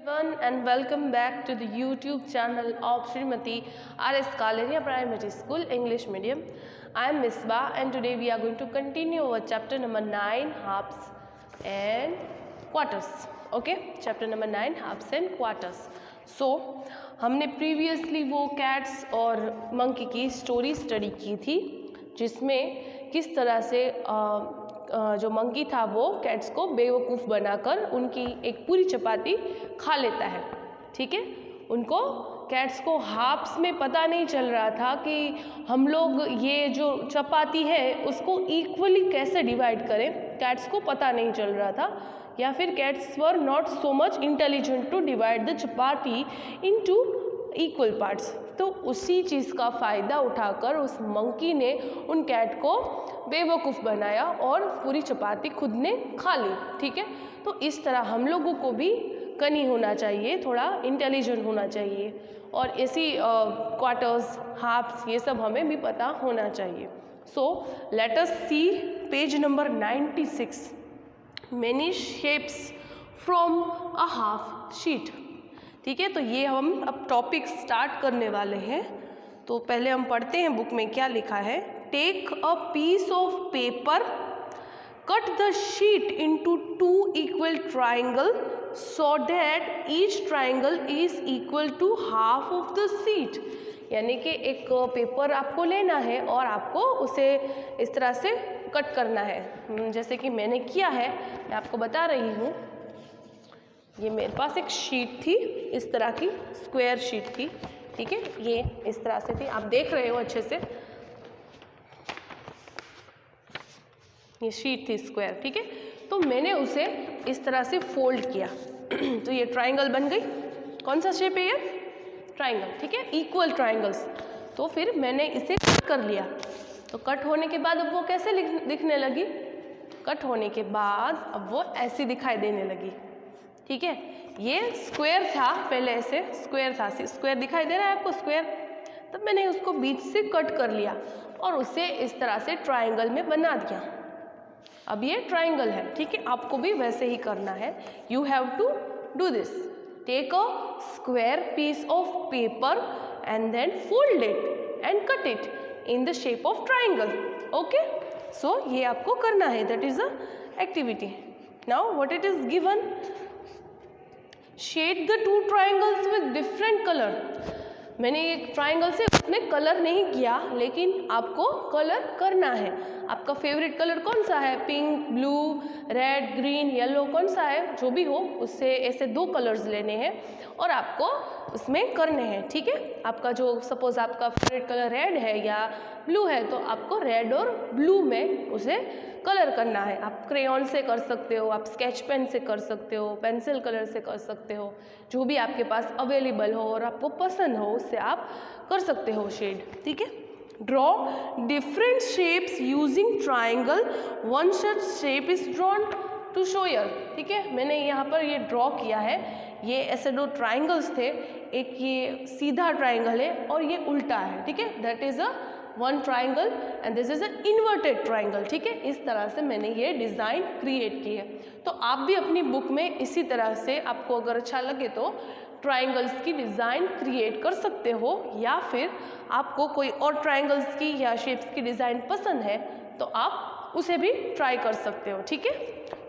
everyone and welcome back to the YouTube channel of Srimati R.S. Kalaria Primary School English Medium. I am Misbah and today we are going to continue our chapter number 9 halves and quarters. Okay, chapter number 9 halves and quarters. So हमने previously वो cats और monkey की story study की थी जिसमें किस तरह से जो मंकी था वो कैट्स को बेवकूफ़ बनाकर उनकी एक पूरी चपाती खा लेता है। ठीक है, उनको कैट्स को हाफ्स में पता नहीं चल रहा था कि हम लोग ये जो चपाती है उसको इक्वली कैसे डिवाइड करें। कैट्स को पता नहीं चल रहा था या फिर cats were not so much intelligent to divide the chapati into equal parts. तो उसी चीज़ का फ़ायदा उठाकर उस मंकी ने उन कैट को बेवकूफ़ बनाया और पूरी चपाती खुद ने खा ली। ठीक है, तो इस तरह हम लोगों को भी कनी होना चाहिए, थोड़ा इंटेलिजेंट होना चाहिए और ऐसी क्वार्टर्स हाफ्स ये सब हमें भी पता होना चाहिए। So let us see page number 96 many shapes from a half sheet. ठीक है, तो ये हम अब टॉपिक स्टार्ट करने वाले हैं। तो पहले हम पढ़ते हैं बुक में क्या लिखा है। Take a piece of paper, cut the sheet into 2 equal triangle so that each triangle is equal to half of the sheet. यानी कि एक पेपर आपको लेना है और आपको उसे इस तरह से कट करना है, जैसे कि मैंने किया है। मैं आपको बता रही हूँ, ये मेरे पास एक शीट थी, इस तरह की स्क्वायर शीट थी। ठीक है, ये इस तरह से थी, आप देख रहे हो अच्छे से, ये शीट थी स्क्वायर। ठीक है, तो मैंने उसे इस तरह से फोल्ड किया तो ये ट्राइंगल बन गई। कौन सा शेप है ये? ट्राइंगल। ठीक है, इक्वल ट्राइंगल्स। तो फिर मैंने इसे कट कर लिया। तो कट होने के बाद अब वो कैसे दिखने लगी? कट होने के बाद अब वो ऐसी दिखाई देने लगी। ठीक है, ये स्क्वायर था, पहले ऐसे स्क्वायर था, स्क्वायर दिखाई दे रहा है आपको स्क्वायर। तब मैंने उसको बीच से कट कर लिया और उसे इस तरह से ट्राइंगल में बना दिया। अब ये ट्राइंगल है। ठीक है, आपको भी वैसे ही करना है। You have to do this. Take a square piece of paper and then fold it and cut it in the shape of triangle. Okay, so ये आपको करना है, that is a activity. Now what it is given, shade the 2 triangles with different colour. मैंने एक triangle से उसने colour नहीं किया, लेकिन आपको कलर करना है। आपका फेवरेट कलर कौन सा है? Pink, blue, red, green, yellow, कौन सा है? जो भी हो, उससे ऐसे 2 कलर्स लेने हैं और आपको उसमें करने हैं। ठीक है, आपका जो सपोज आपका फेवरेट कलर रेड है या ब्लू है तो आपको रेड और ब्लू में उसे कलर करना है। आप क्रेयॉन से कर सकते हो, आप स्केच पेन से कर सकते हो, पेंसिल कलर से कर सकते हो, जो भी आपके पास अवेलेबल हो और आपको पसंद हो उससे आप कर सकते हो शेड। ठीक है, draw different shapes using triangle, one such shape is drawn to show your. ठीक है, मैंने यहाँ पर ये ड्रॉ किया है। ये ऐसे 2 ट्राइंगल्स थे, एक ये सीधा ट्राइंगल है और ये उल्टा है। ठीक है, that is a 1 triangle and this is a inverted triangle. ठीक है, इस तरह से मैंने ये डिज़ाइन क्रिएट की है। तो आप भी अपनी बुक में इसी तरह से, आपको अगर अच्छा लगे तो ट्राइंगल्स की डिज़ाइन क्रिएट कर सकते हो, या फिर आपको कोई और ट्राइंगल्स की या शेप्स की डिज़ाइन पसंद है तो आप उसे भी ट्राई कर सकते हो। ठीक है,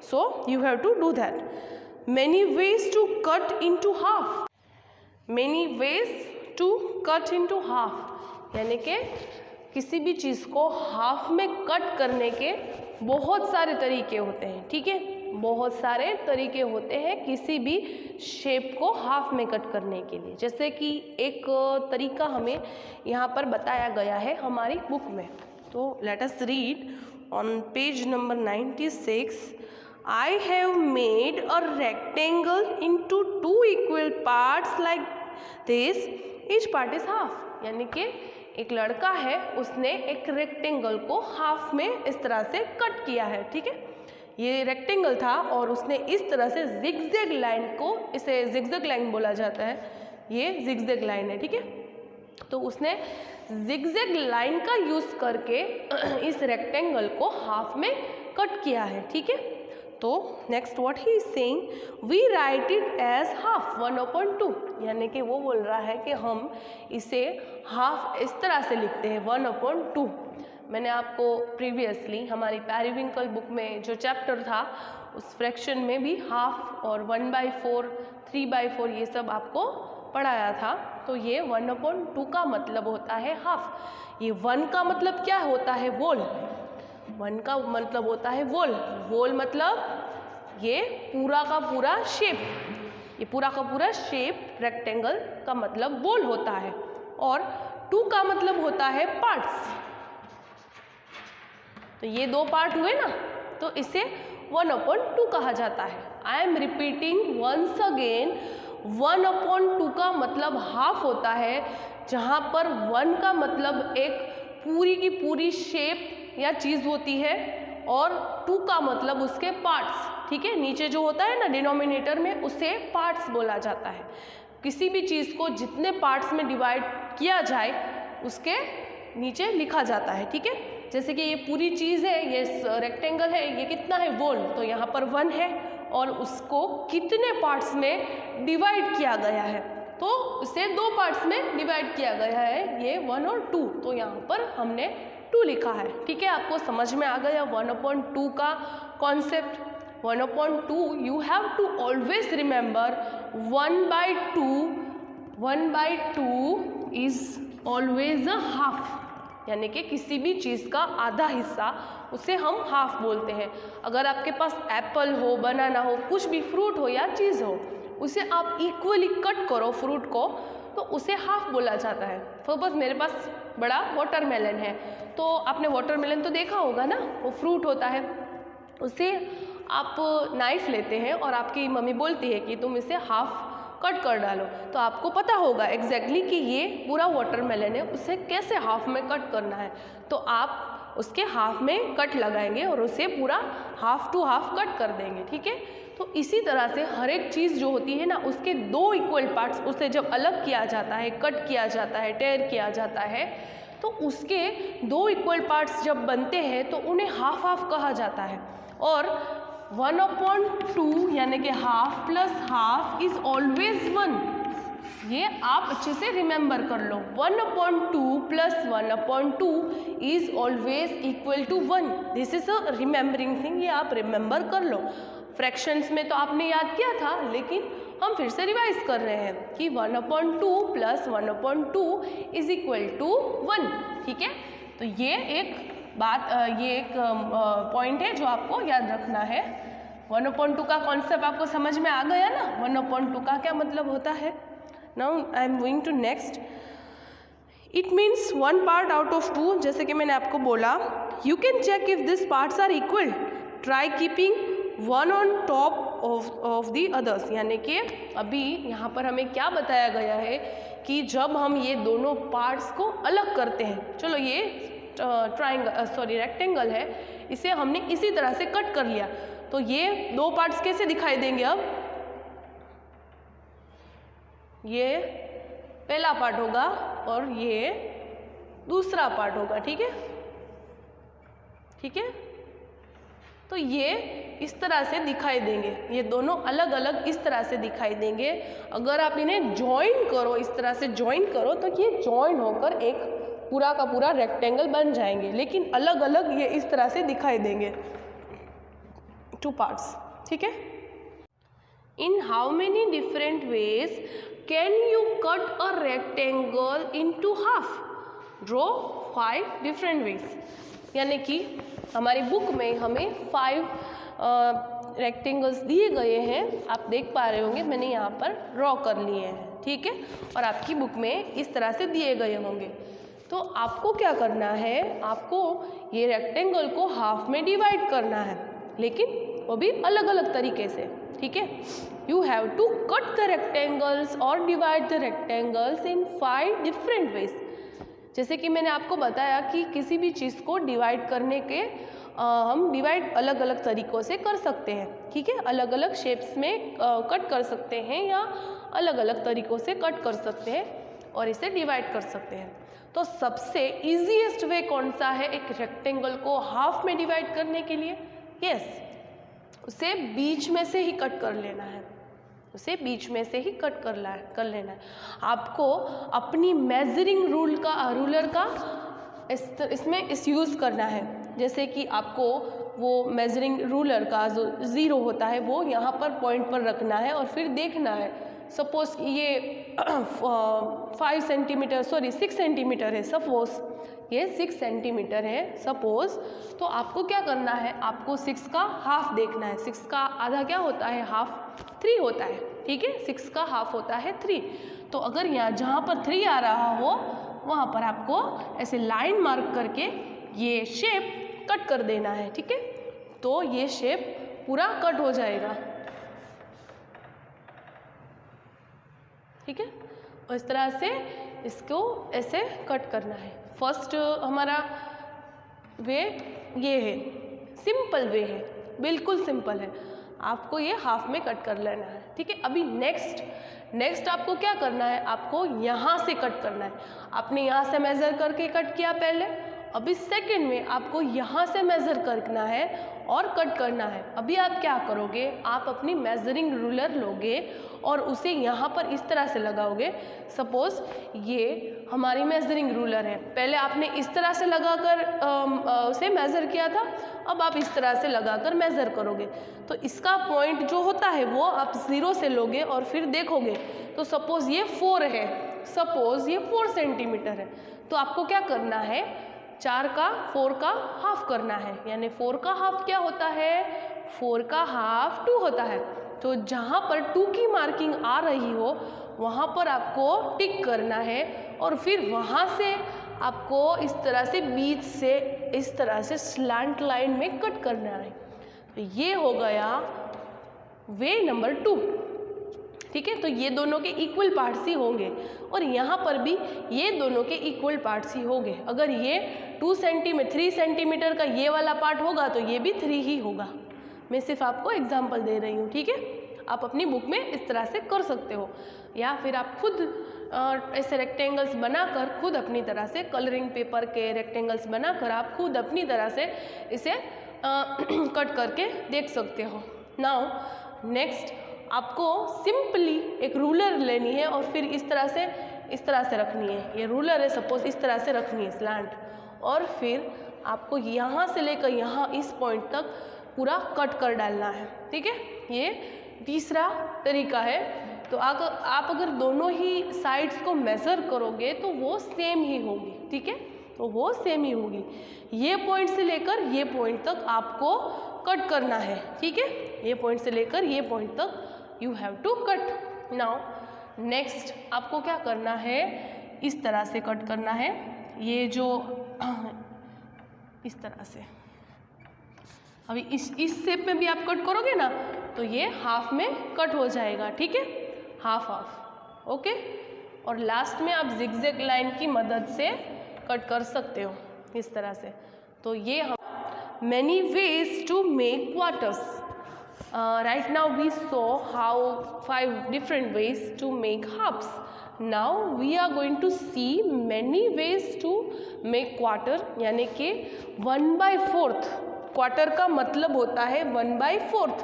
so you have to do that. Many ways to cut into half. Many ways to cut into half, यानी कि किसी भी चीज़ को हाफ में कट करने के बहुत सारे तरीके होते हैं। ठीक है, बहुत सारे तरीके होते हैं किसी भी शेप को हाफ में कट करने के लिए। जैसे कि एक तरीका हमें यहाँ पर बताया गया है हमारी बुक में। तो let us read on page number 96। I have made a rectangle into 2 equal parts like this, each part is half. यानी कि एक लड़का है, उसने एक रेक्टेंगल को हाफ में इस तरह से कट किया है। ठीक है, ये रेक्टेंगल था और उसने इस तरह से जिगजैग लाइन को, इसे जिगजैग लाइन बोला जाता है, ये जिगजैग लाइन है। ठीक है, तो उसने जिगजैग लाइन का यूज़ करके इस रेक्टेंगल को हाफ में कट किया है। ठीक है, तो next what he is saying, we write it as half 1/2, यानी कि वो बोल रहा है कि हम इसे हाफ इस तरह से लिखते हैं 1/2। मैंने आपको प्रीवियसली हमारी पेरिविंकल बुक में जो चैप्टर था उस फ्रैक्शन में भी हाफ और 1/4, 3/4 ये सब आपको पढ़ाया था। तो ये 1/2 का मतलब होता है हाफ। ये 1 का मतलब क्या होता है, वोल। 1 का मतलब होता है वोल। वोल मतलब ये पूरा का पूरा शेप, ये पूरा का पूरा शेप रेक्टेंगल का मतलब वोल होता है। और 2 का मतलब होता है पार्ट्स। तो ये 2 पार्ट हुए ना, तो इसे 1/2 कहा जाता है। I am repeating once again, 1/2 का मतलब हाफ होता है, जहाँ पर 1 का मतलब एक पूरी की पूरी शेप या चीज़ होती है और 2 का मतलब उसके पार्ट्स। ठीक है, नीचे जो होता है ना डिनोमिनेटर में, उसे पार्ट्स बोला जाता है। किसी भी चीज़ को जितने पार्ट्स में डिवाइड किया जाए उसके नीचे लिखा जाता है। ठीक है, जैसे कि ये पूरी चीज़ है, ये रेक्टेंगल है, ये कितना है वोल, तो यहाँ पर 1 है और उसको कितने पार्ट्स में डिवाइड किया गया है, तो इसे 2 पार्ट्स में डिवाइड किया गया है, ये 1 और 2, तो यहाँ पर हमने 2 लिखा है। ठीक है, आपको समझ में आ गया 1/2 का concept. 1/2 you have to always remember 1/2 is always a half, यानी कि किसी भी चीज़ का आधा हिस्सा उसे हम हाफ बोलते हैं। अगर आपके पास एप्पल हो, बनाना हो, कुछ भी फ्रूट हो या चीज़ हो, उसे आप इक्वली कट करो फ्रूट को, तो उसे हाफ बोला जाता है। सपोज मेरे पास बड़ा वाटरमेलन है, तो आपने वाटरमेलन तो देखा होगा ना, वो फ्रूट होता है, उसे आप नाइफ लेते हैं और आपकी मम्मी बोलती है कि तुम इसे हाफ कट कर डालो, तो आपको पता होगा एग्जैक्टली कि ये पूरा वाटरमेलन है, उसे कैसे हाफ में कट करना है, तो आप उसके हाफ में कट लगाएंगे और उसे पूरा हाफ टू हाफ कट कर देंगे। ठीक है, तो इसी तरह से हर एक चीज़ जो होती है ना, उसके 2 इक्वल पार्ट्स, उसे जब अलग किया जाता है, कट किया जाता है, टेयर किया जाता है, तो उसके 2 इक्वल पार्ट्स जब बनते हैं तो उन्हें हाफ हाफ कहा जाता है। और 1/2 यानी कि half plus half is always 1, ये आप अच्छे से रिमेंबर कर लो। 1/2 plus 1/2 is always equal to 1। This is a remembering thing, ये आप रिमेंबर कर लो। फ्रैक्शंस में तो आपने याद किया था, लेकिन हम फिर से रिवाइज कर रहे हैं कि 1/2 प्लस 1/2 इज इक्वल टू 1। ठीक है, तो ये एक बात, ये एक पॉइंट है जो आपको याद रखना है। 1/2 का कॉन्सेप्ट आपको समझ में आ गया ना, 1/2 का क्या मतलब होता है। Now I am going to next. It means 1 part out of 2, जैसे कि मैंने आपको बोला, you can check if this parts are equal, try keeping 1 on top of the others. यानी कि अभी यहाँ पर हमें क्या बताया गया है कि जब हम ये दोनों पार्ट्स को अलग करते हैं, चलो ये रेक्टेंगल है, इसे हमने इसी तरह से कट कर लिया, तो ये 2 पार्ट्स कैसे दिखाई देंगे। अब ये पहला पार्ट होगा और ये दूसरा पार्ट होगा। ठीक है, ठीक है, तो ये इस तरह से दिखाई देंगे, ये दोनों अलग अलग इस तरह से दिखाई देंगे। अगर आप इन्हें ज्वाइन करो, इस तरह से ज्वाइन करो, तो ये ज्वाइन होकर एक पूरा का पूरा रेक्टेंगल बन जाएंगे, लेकिन अलग अलग ये इस तरह से दिखाई देंगे, 2 पार्ट्स। ठीक है, in how many different ways can you cut a rectangle into half, draw 5 different veg. यानी कि हमारी बुक में हमें 5 रेक्टेंगल्स दिए गए हैं, आप देख पा रहे होंगे, मैंने यहाँ पर ड्रॉ कर लिए हैं। ठीक है, और आपकी बुक में इस तरह से दिए गए होंगे। तो आपको क्या करना है, आपको ये रेक्टेंगल को हाफ में डिवाइड करना है, लेकिन वो भी अलग अलग तरीके से। ठीक है, you have to cut the rectangles और divide the rectangles in 5 different ways. जैसे कि मैंने आपको बताया कि किसी भी चीज़ को डिवाइड करने के हम डिवाइड अलग अलग तरीक़ों से कर सकते हैं। ठीक है, अलग अलग शेप्स में कट कर सकते हैं या अलग अलग तरीक़ों से कट कर सकते हैं और इसे डिवाइड कर सकते हैं। तो सबसे ईजीएस्ट वे कौन सा है एक रेक्टेंगल को हाफ में डिवाइड करने के लिए? यस, उसे बीच में से ही कट कर लेना है, उसे बीच में से ही कट कर लेना है। आपको अपनी मेजरिंग रूलर का इसमें इस यूज़ करना है। जैसे कि आपको वो मेजरिंग रूलर का जो 0 होता है वो यहाँ पर पॉइंट पर रखना है और फिर देखना है। सपोज ये 6 सेंटीमीटर है, सपोज ये 6 सेंटीमीटर है सपोज, तो आपको क्या करना है, आपको 6 का हाफ देखना है। 6 का आधा क्या होता है, हाफ 3 होता है, ठीक है। 6 का हाफ होता है 3। तो अगर यहाँ जहाँ पर 3 आ रहा हो वहाँ पर आपको ऐसे लाइन मार्क करके ये शेप कट कर देना है, ठीक है। तो ये शेप पूरा कट हो जाएगा, ठीक है। और इस तरह से इसको ऐसे कट करना है। फर्स्ट हमारा वे ये है, सिंपल वे है, बिल्कुल सिंपल है। आपको ये हाफ में कट कर लेना है, ठीक है। अभी नेक्स्ट आपको क्या करना है, आपको यहाँ से कट करना है। आपने यहाँ से मेज़र करके कट किया पहले, अभी सेकंड में आपको यहाँ से मेज़र करना है और कट करना है। अभी आप क्या करोगे, आप अपनी मेजरिंग रूलर लोगे और उसे यहाँ पर इस तरह से लगाओगे। सपोज ये हमारी मेजरिंग रूलर है, पहले आपने इस तरह से लगाकर उसे मेज़र किया था, अब आप इस तरह से लगाकर मेज़र करोगे। तो इसका पॉइंट जो होता है वो आप 0 से लोगे और फिर देखोगे। तो सपोज़ ये 4 है, सपोज़ ये 4 सेंटीमीटर है, तो आपको क्या करना है, 4 का 4 का हाफ करना है। यानी 4 का हाफ क्या होता है, 4 का हाफ 2 होता है। तो जहाँ पर 2 की मार्किंग आ रही हो वहाँ पर आपको टिक करना है और फिर वहाँ से आपको इस तरह से बीच से इस तरह से स्लैंट लाइन में कट करना है। तो ये हो गया वे नंबर 2, ठीक है। तो ये दोनों के इक्वल पार्ट्स ही होंगे और यहाँ पर भी ये दोनों के इक्वल पार्ट्स ही होंगे। अगर ये 3 सेंटीमीटर का ये वाला पार्ट होगा तो ये भी 3 ही होगा। मैं सिर्फ आपको एग्जांपल दे रही हूँ, ठीक है। आप अपनी बुक में इस तरह से कर सकते हो, या फिर आप खुद ऐसे रेक्टेंगल्स बनाकर खुद अपनी तरह से कलरिंग पेपर के रेक्टेंगल्स बनाकर आप खुद अपनी तरह से इसे कट करके देख सकते हो। नाउ नेक्स्ट आपको सिंपली एक रूलर लेनी है और फिर इस तरह से रखनी है। ये रूलर है, सपोज इस तरह से रखनी है स्लैंट, और फिर आपको यहाँ से लेकर यहाँ इस पॉइंट तक पूरा कट कर डालना है, ठीक है। ये तीसरा तरीका है। तो आप अगर दोनों ही साइड्स को मेज़र करोगे तो वो सेम ही होगी, ठीक है, तो वो सेम ही होगी। ये पॉइंट से लेकर ये पॉइंट तक आपको कट करना है, ठीक है। ये पॉइंट से लेकर ये पॉइंट तक you have to cut. Now next आपको क्या करना है, इस तरह से कट करना है। ये जो इस तरह से, अभी इस शेप में भी आप कट करोगे ना तो ये हाफ में कट हो जाएगा, ठीक है, हाफ, ओके। और लास्ट में आप जिगजैग लाइन की मदद से कट कर सकते हो इस तरह से। तो ये हम many ways to make quarters. Right now we saw how 5 different ways to make halves. Now we are going to see many ways to make quarter, यानी कि 1/4। क्वार्टर का मतलब होता है 1/4।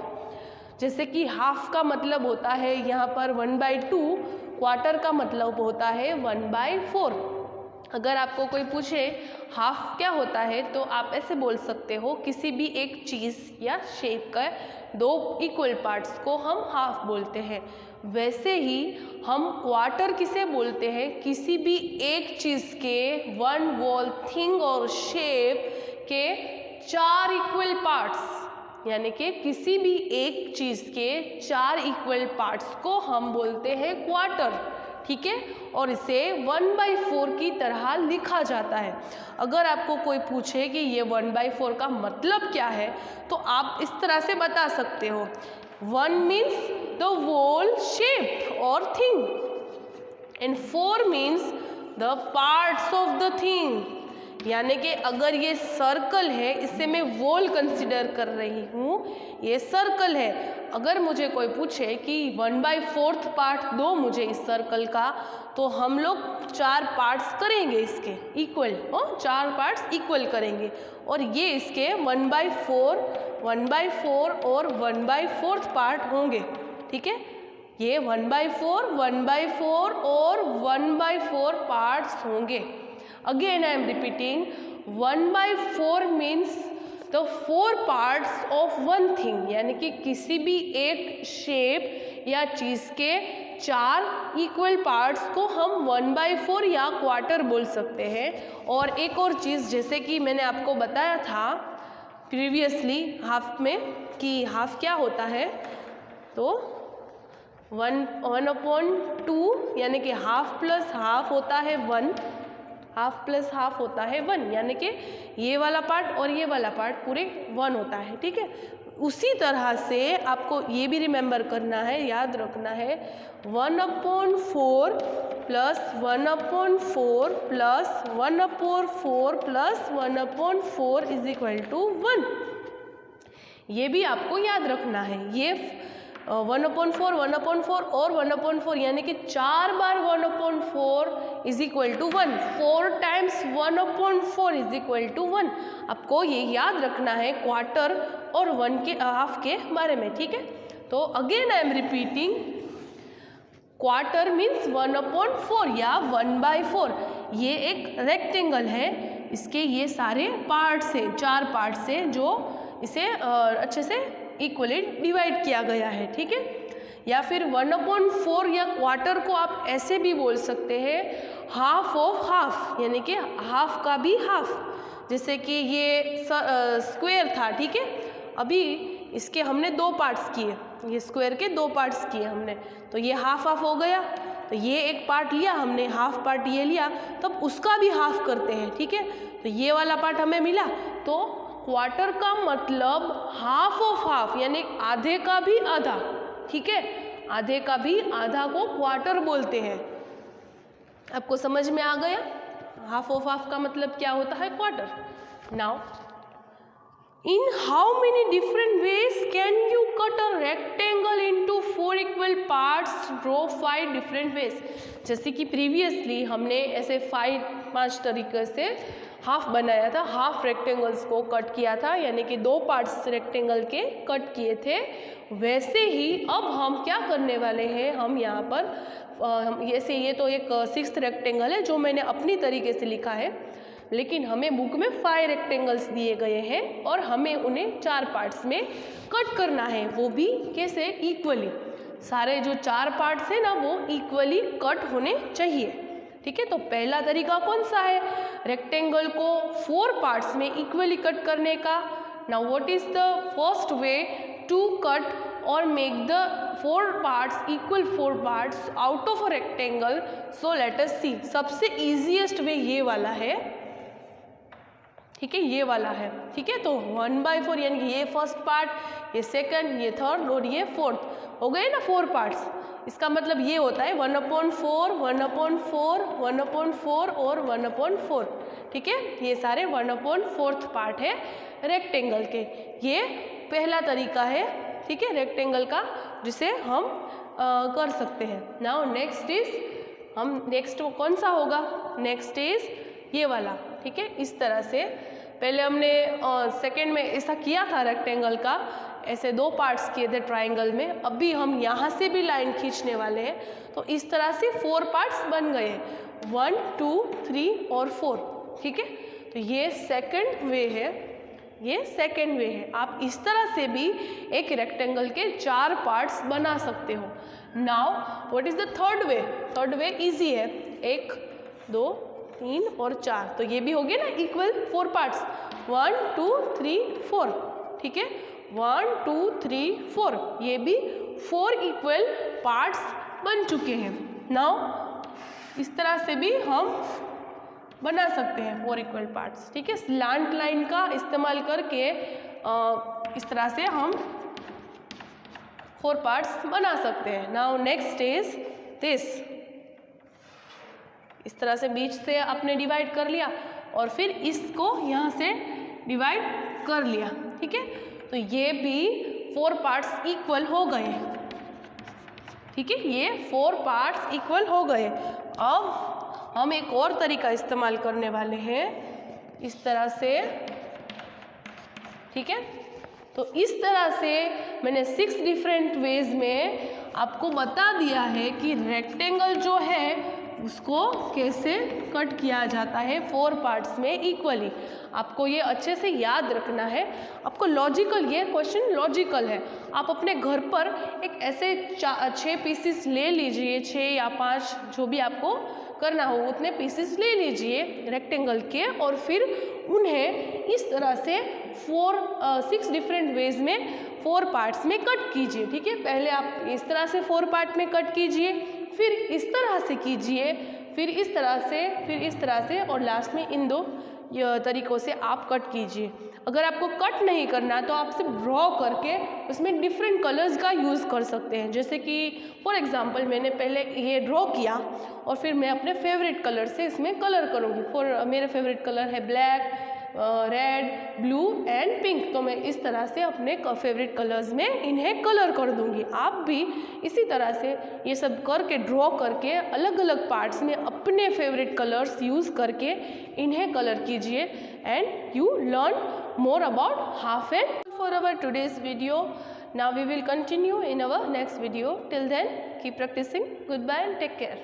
जैसे कि हाफ का मतलब होता है यहाँ पर 1/2, क्वार्टर का मतलब होता है 1/4। अगर आपको कोई पूछे हाफ क्या होता है तो आप ऐसे बोल सकते हो, किसी भी एक चीज़ या शेप का 2 इक्वल पार्ट्स को हम हाफ बोलते हैं। वैसे ही हम क्वार्टर किसे बोलते हैं, किसी भी एक चीज़ के, वन वॉल थिंग और शेप के 4 इक्वल पार्ट्स, यानी कि किसी भी एक चीज़ के 4 इक्वल पार्ट्स को हम बोलते हैं क्वार्टर, ठीक है। और इसे 1/4 की तरह लिखा जाता है। अगर आपको कोई पूछे कि ये 1/4 का मतलब क्या है तो आप इस तरह से बता सकते हो, 1 मीन्स द whole shape और thing and 4 means the parts of the thing। यानी कि अगर ये सर्कल है, इससे मैं वॉल कंसिडर कर रही हूँ, ये सर्कल है। अगर मुझे कोई पूछे कि 1/4 पार्ट दो मुझे इस सर्कल का, तो हम लोग 4 पार्ट्स करेंगे इसके इक्वल, 4 पार्ट्स इक्वल करेंगे और ये इसके 1/4 और 1/4 पार्ट होंगे। ठीक है, ये 1/4 और 1/4 पार्ट्स होंगे। Again I am repeating, 1/4 means the 4 parts of one thing, यानी कि किसी भी एक शेप या चीज़ के 4 इक्वल पार्ट्स को हम 1/4 या क्वार्टर बोल सकते हैं। और एक और चीज़, जैसे कि मैंने आपको बताया था प्रीवियसली हाफ में कि हाफ क्या होता है, तो 1/2 यानी कि हाफ प्लस हाफ होता है 1, हाफ प्लस हाफ होता है 1, यानी कि ये वाला पार्ट और ये वाला पार्ट पूरे 1 होता है। ठीक है, उसी तरह से आपको ये भी रिमेंबर करना है, याद रखना है, 1/4 plus 1/4 plus 1/4 plus 1/4 is equal to 1। ये भी आपको याद रखना है। ये 1/4 और 1/4 यानी कि 4 बार 1/4 is equal to 1, 4 times 1/4 is equal to 1। आपको ये याद रखना है क्वार्टर और 1 के हाफ के बारे में। ठीक है, तो again I am repeating, quarter means 1/4 या 1/4। ये एक रेक्टेंगल है, इसके ये सारे पार्ट्स हैं, 4 पार्ट्स हैं जो इसे अच्छे से इक्वली डिवाइड किया गया है। ठीक है, या फिर 1/4 या क्वार्टर को आप ऐसे भी बोल सकते हैं, हाफ ऑफ हाफ, यानी कि हाफ का भी हाफ। जैसे कि ये स्क्वायर था, ठीक है, अभी इसके हमने 2 पार्ट्स किए, ये स्क्वायर के 2 पार्ट्स किए हमने, तो ये हाफ हाफ हो गया। तो ये एक पार्ट लिया हमने, हाफ पार्ट ये लिया, तब उसका भी हाफ करते हैं। ठीक है, तो ये वाला पार्ट हमें मिला, तो क्वार्टर का मतलब हाफ ऑफ हाफ, यानी आधे का भी आधा। ठीक है, आधे का भी आधा को क्वार्टर बोलते हैं। आपको समझ में आ गया हाफ ऑफ हाफ का मतलब क्या होता है, quarter. Now in how many different ways can you cut a rectangle into 4 equal parts, draw 5 different ways. जैसे कि प्रीवियसली हमने ऐसे 5 तरीके से हाफ बनाया था, हाफ रेक्टेंगल्स को कट किया था, यानी कि 2 पार्ट्स रेक्टेंगल के कट किए थे। वैसे ही अब हम क्या करने वाले हैं, हम यहाँ पर ऐसे, ये तो एक 6th रेक्टेंगल है जो मैंने अपनी तरीके से लिखा है, लेकिन हमें बुक में 5 रेक्टेंगल्स दिए गए हैं और हमें उन्हें 4 पार्ट्स में कट करना है, वो भी कैसे, इक्वली। सारे जो 4 पार्ट्स हैं ना, वो इक्वली कट होने चाहिए। ठीक है, तो पहला तरीका कौन सा है, रेक्टेंगल को 4 पार्ट्स में इक्वली कट करने का। Now what is the first way to cut और make the 4 parts equal 4 parts out of a rectangle. So let us see, सबसे इजीएस्ट वे ये वाला है। ठीक है, ये वाला है। ठीक है, तो 1/4 यानी कि ये फर्स्ट पार्ट, ये सेकंड, ये थर्ड और ये फोर्थ, हो गए ना 4 पार्ट्स। इसका मतलब ये होता है 1/4, 1/4, 1/4 और 1/4। ठीक है, ये सारे 1/4 पार्ट है रेक्टेंगल के। ये पहला तरीका है, ठीक है, रेक्टेंगल का, जिसे हम कर सकते हैं। नाउ नेक्स्ट इज, हम नेक्स्ट वो कौन सा होगा, नेक्स्ट इज ये वाला। ठीक है, इस तरह से पहले हमने सेकेंड में ऐसा किया था रेक्टेंगल का, ऐसे 2 पार्ट्स किए थे ट्राइंगल में। अभी हम यहाँ से भी लाइन खींचने वाले हैं, तो इस तरह से 4 पार्ट्स बन गए, 1, 2, 3 और 4। ठीक है, तो ये सेकंड वे है, ये सेकंड वे है। आप इस तरह से भी एक रेक्टेंगल के 4 पार्ट्स बना सकते हो। Now what is the third way, third way easy है, 1, 2, 3 और 4, तो ये भी हो गए ना इक्वल 4 पार्ट्स, 1, 2, 3, 4। ठीक है, 1, 2, 3, 4, ये भी 4 इक्वल पार्ट्स बन चुके हैं। नाउ इस तरह से भी हम बना सकते हैं 4 इक्वल पार्ट्स। ठीक है, स्लांट लाइन का इस्तेमाल करके इस तरह से हम 4 पार्ट्स बना सकते हैं। नाउ नेक्स्ट इज दिस, इस तरह से बीच से आपने डिवाइड कर लिया, और फिर इसको यहाँ से डिवाइड कर लिया, ठीक है। तो ये भी 4 पार्ट्स इक्वल हो गए, ठीक है, ये 4 पार्ट्स इक्वल हो गए। अब हम एक और तरीका इस्तेमाल करने वाले हैं, इस तरह से, ठीक है। तो इस तरह से मैंने 6 डिफरेंट वेज में आपको बता दिया है कि रेक्टेंगल जो है उसको कैसे कट किया जाता है 4 पार्ट्स में इक्वली। आपको ये अच्छे से याद रखना है। आपको लॉजिकल, ये क्वेश्चन लॉजिकल है। आप अपने घर पर एक ऐसे 6 पीसेस ले लीजिए, 6 या 5 जो भी आपको करना हो उतने पीसेस ले लीजिए रेक्टेंगल के, और फिर उन्हें इस तरह से 6 डिफरेंट वेज में 4 पार्ट्स में कट कीजिए, ठीक है। पहले आप इस तरह से 4 पार्ट में कट कीजिए, फिर इस तरह से कीजिए, फिर इस तरह से, फिर इस तरह से, और लास्ट में इन 2 तरीकों से आप कट कीजिए। अगर आपको कट नहीं करना तो आप सिर्फ ड्रॉ करके उसमें डिफरेंट कलर्स का यूज़ कर सकते हैं। जैसे कि फॉर एग्जांपल मैंने पहले ये ड्रॉ किया और फिर मैं अपने फेवरेट कलर से इसमें कलर करूँगी। मेरा फेवरेट कलर है black, red, blue and pink. तो मैं इस तरह से अपने फेवरेट कलर्स में इन्हें कलर कर दूंगी। आप भी इसी तरह से ये सब करके ड्रॉ करके अलग अलग पार्ट्स में अपने फेवरेट कलर्स यूज़ करके इन्हें कलर कीजिए and you learn more about half and for our today's video. Now we will continue in our next video. Till then, keep practicing. Goodbye and take care.